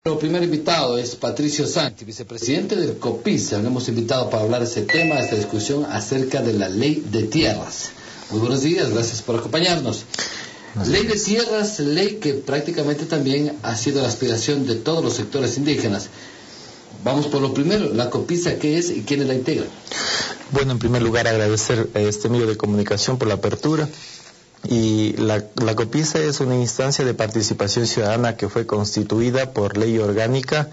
Nuestro primer invitado es Patricio Sánchez, vicepresidente del COPICE. Lo hemos invitado para hablar de ese tema, esta discusión acerca de la ley de tierras. Muy buenos días, gracias por acompañarnos. Ley de tierras, ley que prácticamente también ha sido la aspiración de todos los sectores indígenas. Vamos por lo primero, la COPICE, ¿qué es y quiénes la integran? Bueno, en primer lugar agradecer a este medio de comunicación por la apertura. Y la COPICE es una instancia de participación ciudadana que fue constituida por ley orgánica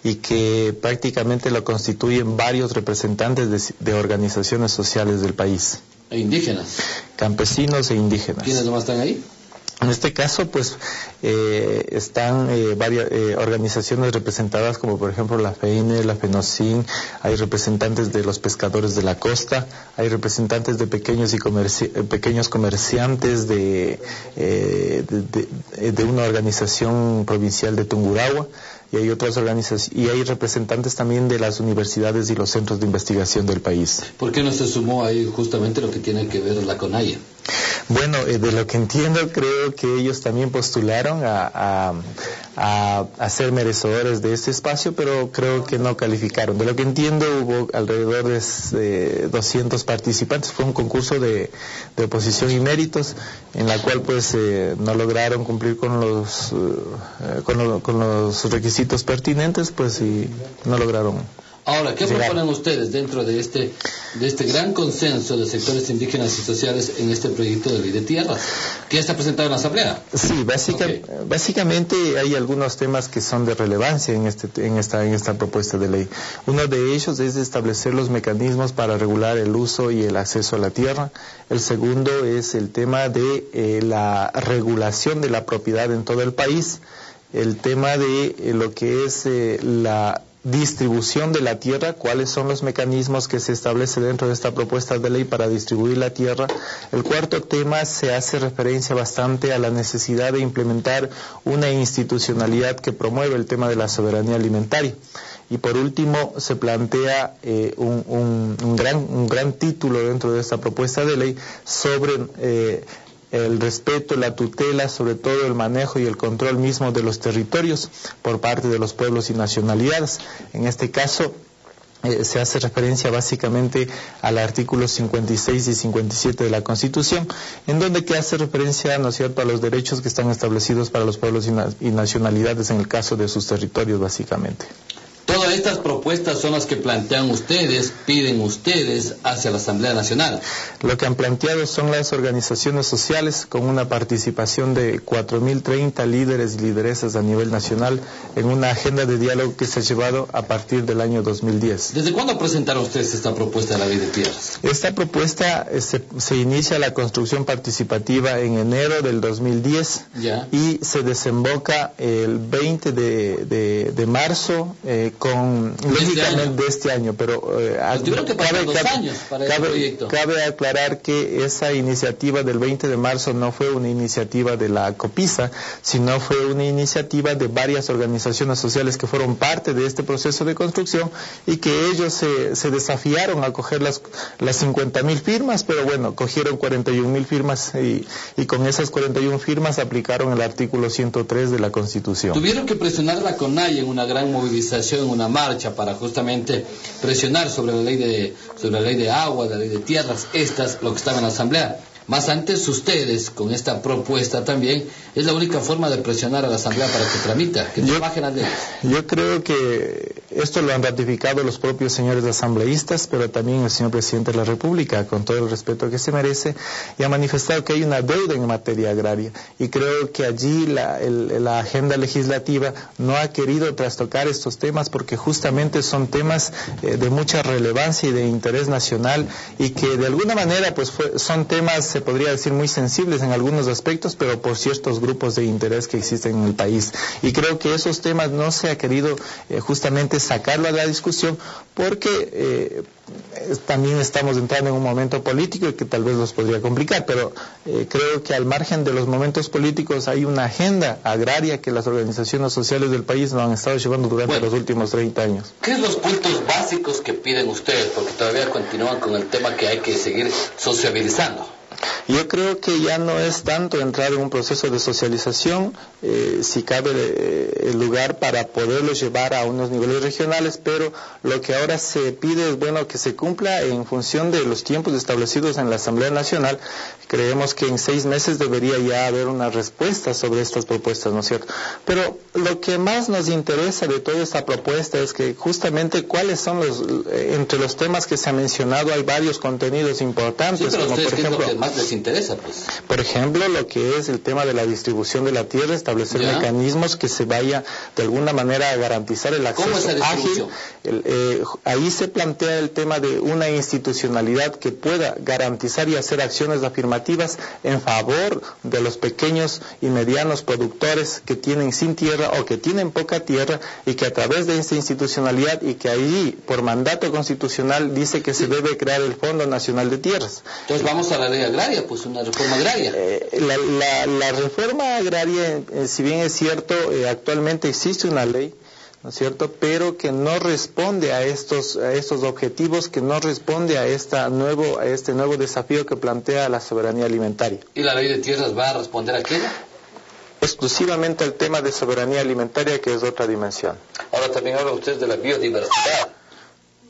y que prácticamente lo constituyen varios representantes de organizaciones sociales del país. ¿E indígenas? Campesinos e indígenas. ¿Quiénes nomás están ahí? En este caso, pues, están varias organizaciones representadas, como por ejemplo la FEINE, la FENOCIN, hay representantes de los pescadores de la costa, hay representantes de pequeños comerciantes de una organización provincial de Tungurahua, y hay otras organizaciones, y hay representantes también de las universidades y los centros de investigación del país. ¿Por qué no se sumó ahí justamente lo que tiene que ver la CONAIE? Bueno, de lo que entiendo, creo que ellos también postularon a ser merecedores de este espacio, pero creo que no calificaron. De lo que entiendo, hubo alrededor de 200 participantes. Fue un concurso de oposición y méritos, en la cual pues no lograron cumplir con los requisitos pertinentes, pues, y no lograron. Ahora, ¿qué proponen ustedes dentro de este gran consenso de sectores indígenas y sociales en este proyecto de ley de tierras? ¿Qué está presentado en la Asamblea? Sí, básicamente hay algunos temas que son de relevancia en esta propuesta de ley. Uno de ellos es establecer los mecanismos para regular el uso y el acceso a la tierra. El segundo es el tema de la regulación de la propiedad en todo el país. El tema de lo que es la distribución de la tierra, cuáles son los mecanismos que se establece dentro de esta propuesta de ley para distribuir la tierra. El cuarto tema se hace referencia bastante a la necesidad de implementar una institucionalidad que promueva el tema de la soberanía alimentaria. Y por último se plantea un gran título dentro de esta propuesta de ley sobre el respeto, la tutela, sobre todo el manejo y el control mismo de los territorios por parte de los pueblos y nacionalidades. En este caso, se hace referencia básicamente al artículo 56 y 57 de la Constitución, en donde que hace referencia, ¿no es cierto?, a los derechos que están establecidos para los pueblos y nacionalidades en el caso de sus territorios, básicamente. Todas estas propuestas son las que plantean ustedes, piden ustedes hacia la Asamblea Nacional. Lo que han planteado son las organizaciones sociales con una participación de 4.030 líderes y lideresas a nivel nacional en una agenda de diálogo que se ha llevado a partir del año 2010. ¿Desde cuándo presentaron ustedes esta propuesta de la ley de tierras? Esta propuesta se inicia la construcción participativa en enero del 2010 y se desemboca el 20 de marzo lógicamente de este año, pero cabe aclarar que esa iniciativa del 20 de marzo no fue una iniciativa de la COPICE, sino fue una iniciativa de varias organizaciones sociales que fueron parte de este proceso de construcción y que ellos se desafiaron a coger las 50.000 firmas, pero bueno, cogieron 41.000 firmas y con esas 41 firmas aplicaron el artículo 103 de la Constitución. Tuvieron que presionar a la CONAIE en una gran movilización, en una marcha para justamente presionar sobre la ley de agua, la ley de tierras, lo que estaba en la Asamblea. Más antes ustedes, con esta propuesta también, es la única forma de presionar a la Asamblea para que tramita, que trabajen las leyes. Yo creo que esto lo han ratificado los propios señores asambleístas, pero también el señor presidente de la República, con todo el respeto que se merece, y ha manifestado que hay una deuda en materia agraria. Y creo que allí la agenda legislativa no ha querido trastocar estos temas porque justamente son temas de mucha relevancia y de interés nacional y que de alguna manera pues son temas, se podría decir, muy sensibles en algunos aspectos, pero por ciertos grupos de interés que existen en el país. Y creo que esos temas no se ha querido justamente sacarlo a la discusión porque también estamos entrando en un momento político y que tal vez los podría complicar, pero creo que al margen de los momentos políticos hay una agenda agraria que las organizaciones sociales del país nos han estado llevando durante los últimos 30 años. ¿Qué son los puntos básicos que piden ustedes? Porque todavía continúan con el tema que hay que seguir sociabilizando. Yo creo que ya no es tanto entrar en un proceso de socialización, si cabe el lugar para poderlo llevar a unos niveles regionales, pero lo que ahora se pide es que se cumpla en función de los tiempos establecidos en la Asamblea Nacional. Creemos que en 6 meses debería ya haber una respuesta sobre estas propuestas, ¿no es cierto? Pero lo que más nos interesa de toda esta propuesta es que justamente cuáles son entre los temas que se ha mencionado hay varios contenidos importantes. Sí, pero como por ejemplo, ¿qué es lo que más les interesa, pues? Por ejemplo, lo que es el tema de la distribución de la tierra, establecer mecanismos que se vaya de alguna manera a garantizar el acceso ágil. Ahí se plantea el tema de una institucionalidad que pueda garantizar y hacer acciones afirmativas en favor de los pequeños y medianos productores que tienen sin tierra o que tienen poca tierra, y que a través de esta institucionalidad y que allí por mandato constitucional dice que se debe crear el Fondo Nacional de Tierras. Entonces vamos a la ley agraria, pues una reforma agraria. La reforma agraria, si bien es cierto, actualmente existe una ley, ¿no es cierto?, pero que no responde a estos objetivos, que no responde a este nuevo desafío que plantea la soberanía alimentaria. ¿Y la ley de tierras va a responder a aquello? Exclusivamente al tema de soberanía alimentaria, que es otra dimensión. Ahora también habla usted de la biodiversidad,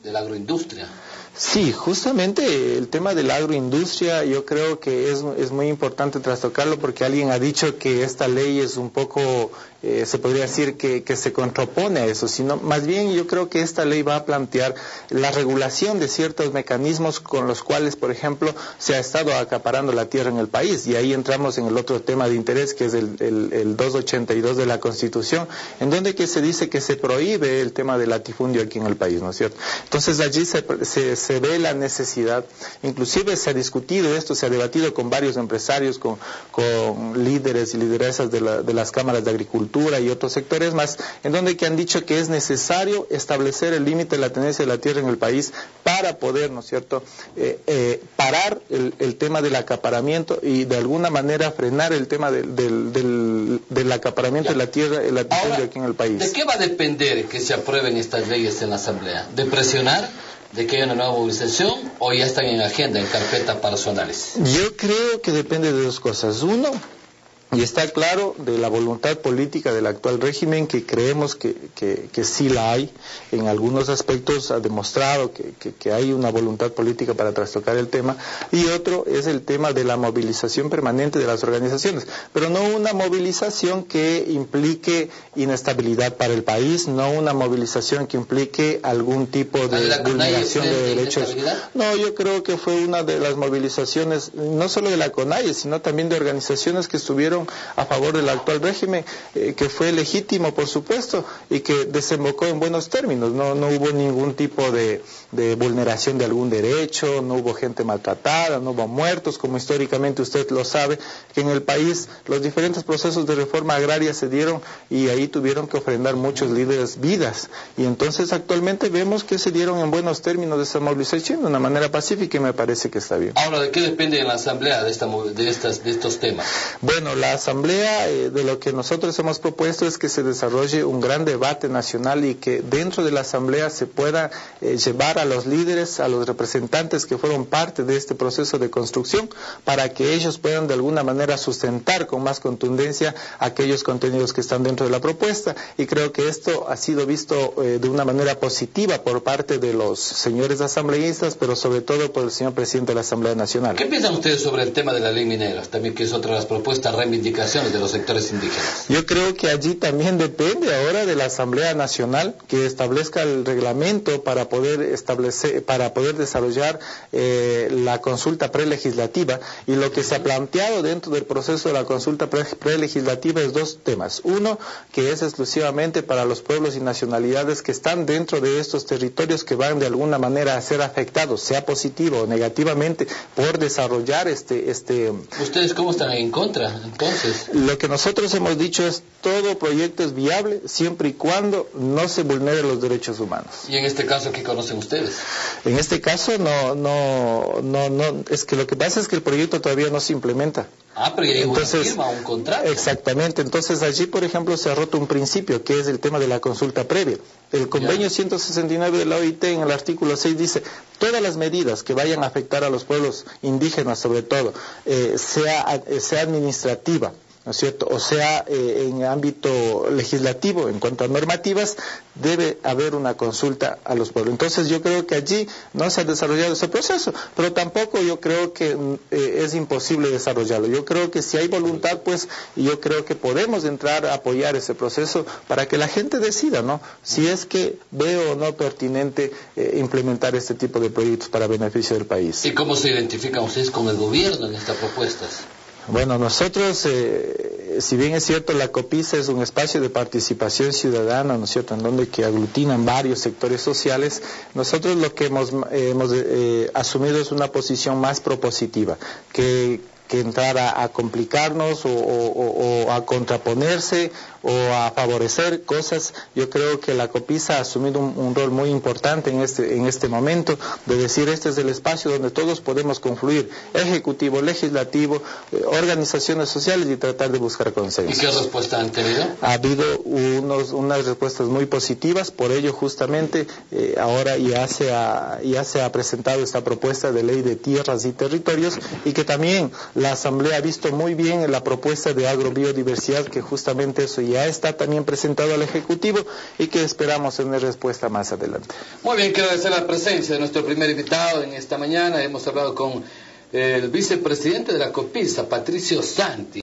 de la agroindustria. Sí, justamente el tema de la agroindustria yo creo que es muy importante trastocarlo, porque alguien ha dicho que esta ley es un poco, se podría decir que se contrapone a eso, sino más bien yo creo que esta ley va a plantear la regulación de ciertos mecanismos con los cuales, por ejemplo, se ha estado acaparando la tierra en el país, y ahí entramos en el otro tema de interés, que es el 282 de la Constitución, en donde que se dice que se prohíbe el tema del latifundio aquí en el país, ¿no es cierto? Entonces allí se ve la necesidad, inclusive se ha discutido esto, se ha debatido con varios empresarios, con líderes y lideresas de las cámaras de agricultura y otros sectores más, en donde que han dicho que es necesario establecer el límite de la tenencia de la tierra en el país para poder, ¿no es cierto?, parar el tema del acaparamiento y de alguna manera frenar el tema del acaparamiento de la tierra, el latifundio aquí en el país. ¿De qué va a depender que se aprueben estas leyes en la Asamblea? ¿De presionar? ¿De que haya una nueva movilización o ya están en agenda, en carpeta para su análisis? Yo creo que depende de dos cosas. Uno, y está claro, de la voluntad política del actual régimen, que creemos que sí la hay. En algunos aspectos ha demostrado que hay una voluntad política para trastocar el tema. Y otro es el tema de la movilización permanente de las organizaciones, pero no una movilización que implique inestabilidad para el país, no una movilización que implique algún tipo de vulneración de derechos. No, yo creo que fue una de las movilizaciones, no solo de la CONAIE, sino también de organizaciones que estuvieron a favor del actual régimen, que fue legítimo, por supuesto, y que desembocó en buenos términos. No hubo ningún tipo de vulneración de algún derecho, no hubo gente maltratada, no hubo muertos, como históricamente usted lo sabe, que en el país los diferentes procesos de reforma agraria se dieron y ahí tuvieron que ofrendar muchos líderes vidas. Y entonces actualmente vemos que se dieron en buenos términos de esa movilización de una manera pacífica, y me parece que está bien. Ahora, ¿de qué depende en la Asamblea de estos temas? Bueno, la Asamblea, de lo que nosotros hemos propuesto es que se desarrolle un gran debate nacional y que dentro de la Asamblea se pueda llevar a los líderes, a los representantes que fueron parte de este proceso de construcción, para que ellos puedan de alguna manera sustentar con más contundencia aquellos contenidos que están dentro de la propuesta. Y creo que esto ha sido visto de una manera positiva por parte de los señores asambleístas, pero sobre todo por el señor presidente de la Asamblea Nacional. ¿Qué piensan ustedes sobre el tema de la ley minera? También, que es otra de las propuestas reivindicaciones de los sectores indígenas. Yo creo que allí también depende ahora de la Asamblea Nacional que establezca el reglamento para poder desarrollar la consulta prelegislativa, y lo que se ha planteado dentro del proceso de la consulta prelegislativa es dos temas. Uno, que es exclusivamente para los pueblos y nacionalidades que están dentro de estos territorios, que van de alguna manera a ser afectados, sea positivo o negativamente, por desarrollar ¿Ustedes cómo están en contra, entonces? Lo que nosotros hemos dicho es: todo proyecto es viable siempre y cuando no se vulneren los derechos humanos. ¿Y en este caso qué conocen ustedes? En este caso no, es que lo que pasa es que el proyecto todavía no se implementa. Pero ya hay entonces, una firma, un contrato. Exactamente, entonces allí, por ejemplo, se ha roto un principio, que es el tema de la consulta previa. El convenio 169 de la OIT, en el artículo 6, dice: todas las medidas que vayan a afectar a los pueblos indígenas, sobre todo, sea administrativa, ¿no es cierto?, o sea, en ámbito legislativo, en cuanto a normativas, debe haber una consulta a los pueblos. Entonces yo creo que allí no se ha desarrollado ese proceso, pero tampoco yo creo que es imposible desarrollarlo. Yo creo que si hay voluntad, pues yo creo que podemos entrar a apoyar ese proceso para que la gente decida, ¿no?, si es que ve o no pertinente implementar este tipo de proyectos para beneficio del país. ¿Y cómo se identifican ustedes con el gobierno en estas propuestas? Bueno, nosotros, si bien es cierto, la COPISA es un espacio de participación ciudadana, ¿no es cierto?, en donde que aglutinan varios sectores sociales, nosotros lo que hemos asumido es una posición más propositiva, que entrar a complicarnos o a contraponerse o a favorecer cosas. Yo creo que la COPISA ha asumido un rol muy importante en este momento, de decir: este es el espacio donde todos podemos confluir, ejecutivo, legislativo, organizaciones sociales, y tratar de buscar consensos. ¿Y qué respuesta han tenido? Ha habido unas respuestas muy positivas, por ello justamente ahora ya se ha presentado esta propuesta de ley de tierras y territorios, y que también la Asamblea ha visto muy bien la propuesta de agrobiodiversidad, que justamente eso ya está también presentado al Ejecutivo, y que esperamos tener respuesta más adelante. Muy bien, quiero agradecer la presencia de nuestro primer invitado en esta mañana. Hemos hablado con el vicepresidente de la COPISA, Patricio Santi.